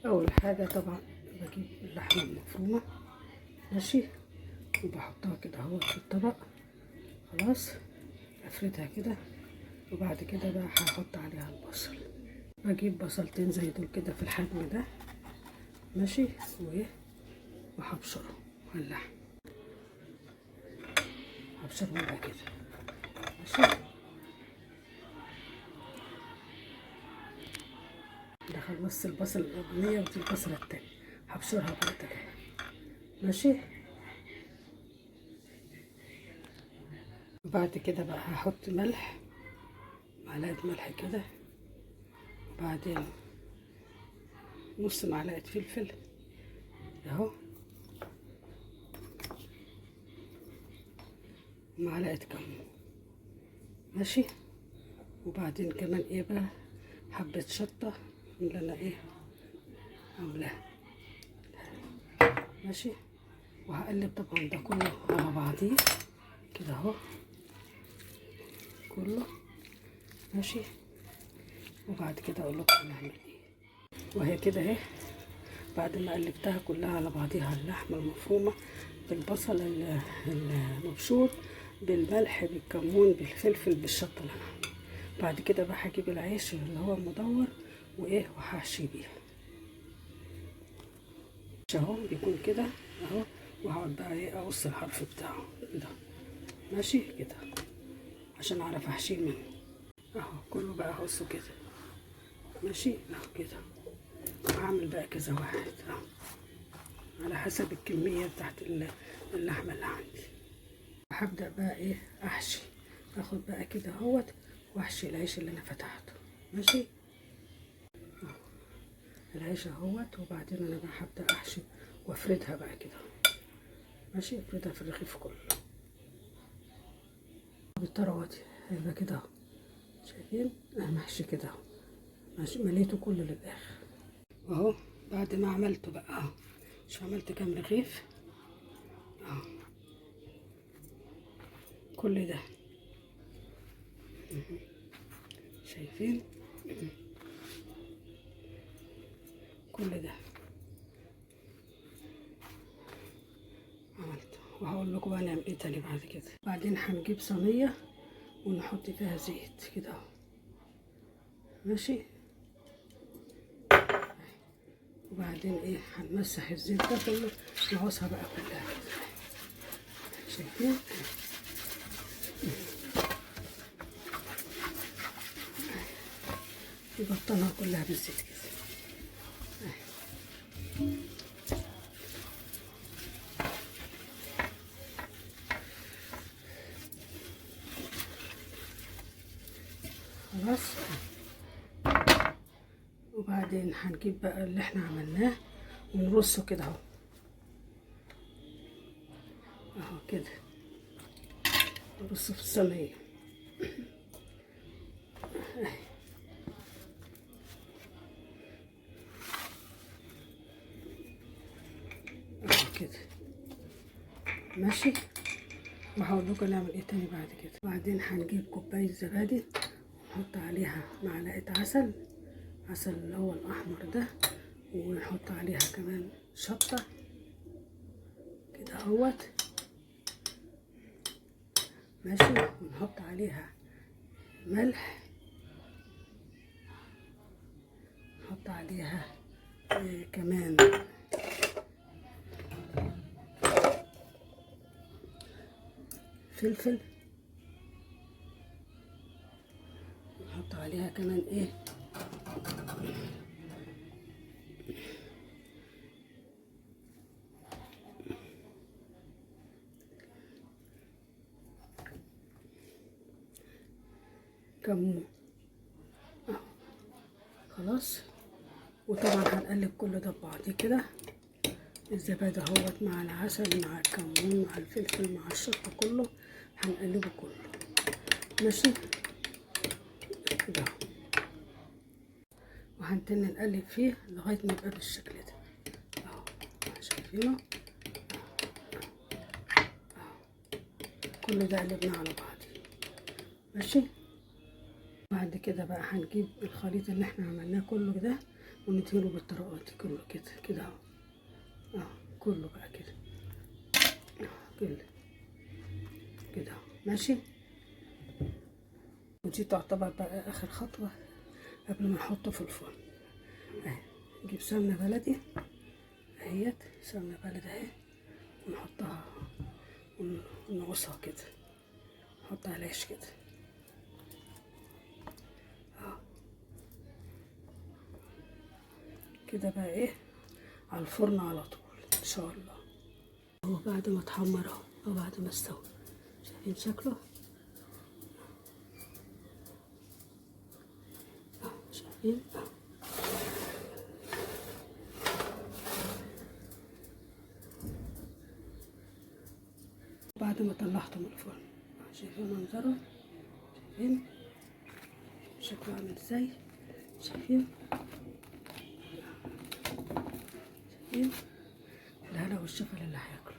اول حاجه طبعا بجيب اللحمه المفرومه، ماشي، وبحطها كده اهو في الطبق. خلاص افردها كده، وبعد كده بقى هحط عليها البصل. بجيب بصلتين زي دول كده في الحجم ده، ماشي، وهبشره على اللحم، هبشرهم بقى كده، ماشي. ده خلصت البصل الاولانيه ودي البصله التانيه، هبشرها برضه كده، ماشي. وبعد كده بقى هحط ملح، معلقه ملح كده، وبعدين نص معلقه فلفل اهو، ومعلقه كمون، ماشي. وبعدين كمان ايه بقى، حبه شطه اللي انا ايه عاملاها، ماشي. وهقلب طبعا ده كله على بعضيه كده اهو كله، ماشي. وبعد كده اقول لكم هنعمل ايه. وهي كده اهي، بعد ما قلبتها كلها على بعضيها، اللحمه المفرومه بالبصل المبشور بالملح بالكمون بالفلفل بالشطه اللي انا عاملاها. بعد كده بقى هجيب العيش اللي هو المدور وايه وهحشي بيه اهو، بيكون كده اهو. وهقعد بقى ايه اقص الحرف بتاعه كده، ماشي كده، عشان اعرف احشيه منه اهو. كله بقى هقصه كده، ماشي اهو كده. وهعمل بقى كذا واحد اهو على حسب الكمية بتاعت اللحمة اللي عندي. هبدأ بقى ايه احشي، اخد بقى كده اهوت واحشي العيش اللي انا فتحته، ماشي اهو العيش اهوت. وبعدين انا بقى هبدأ احشي وافردها بقى كده، ماشي. افردها في الرغيف كله بالطريقة دي، هيبقى كده اهو، شايفين انا محشي كده اهو، ماشي. مليته كله للاخر اهو. بعد ما عملته بقى اهو، مش عملت كام رغيف اهو، كل ده شايفين، كل ده عملته. وهقول لكم بقى نعمل ايه تاني بعد كده. بعدين هنجيب صينيه ونحط فيها زيت كده اهو، ماشي. وبعدين ايه هنمسح الزيت ده كله، نعوزها بقى كلها كده، شايفين، نبطنها كلها بالزيت كده. خلاص. وبعدين هنجيب بقى اللي احنا عملناه ونرصه كده اهو، اهو كده نرصه في الصينيه اهو كده، ماشي. وهقول لكم نعمل ايه تاني بعد كده. بعدين هنجيب كوبايه زبادي، نحط عليها معلقه عسل، عسل اللي هو الاحمر ده، ونحط عليها كمان شطه كده اهوت، ماشي. ونحط عليها ملح، نحط عليها كمان فلفل، نحط عليها كمان ايه كمون اهو، خلاص. وطبعا هنقلب كل ده ببعضيه كده، الزبادي اهوت مع العسل مع الكمون مع الفلفل مع الشطه كله، هنقلبه كله، ماشي كده اهو. وهنتن نقلب فيه لغايه ما يبقى بالشكل ده اهو، شايفينه اهو. كل ده قلبناه على بعض، ماشي. بعد كده بقى هنجيب الخليط اللي احنا عملناه كله ده، وندهنه بالطريقة دي كله كده كده اهو. كله بقى كده كده كده ماشي. ودي تعتبر بقى اخر خطوة قبل ما نحطه في الفرن. اهي نجيب سمنة بلدي اهيت، سمنة بلدي اهي، ونحطها ونغصها كده، نحط على العيش كده كده بقى ايه على الفرن على طول ان شاء الله. اهو بعد ما اتحمر اهو، او بعد ما استوى، شايفين شكله شايفين بعد ما طلعته من الفرن شايفين منظره، شايفين شكله عامل ازاي، شايفين شايفين الهنا والشفا للي هياكله.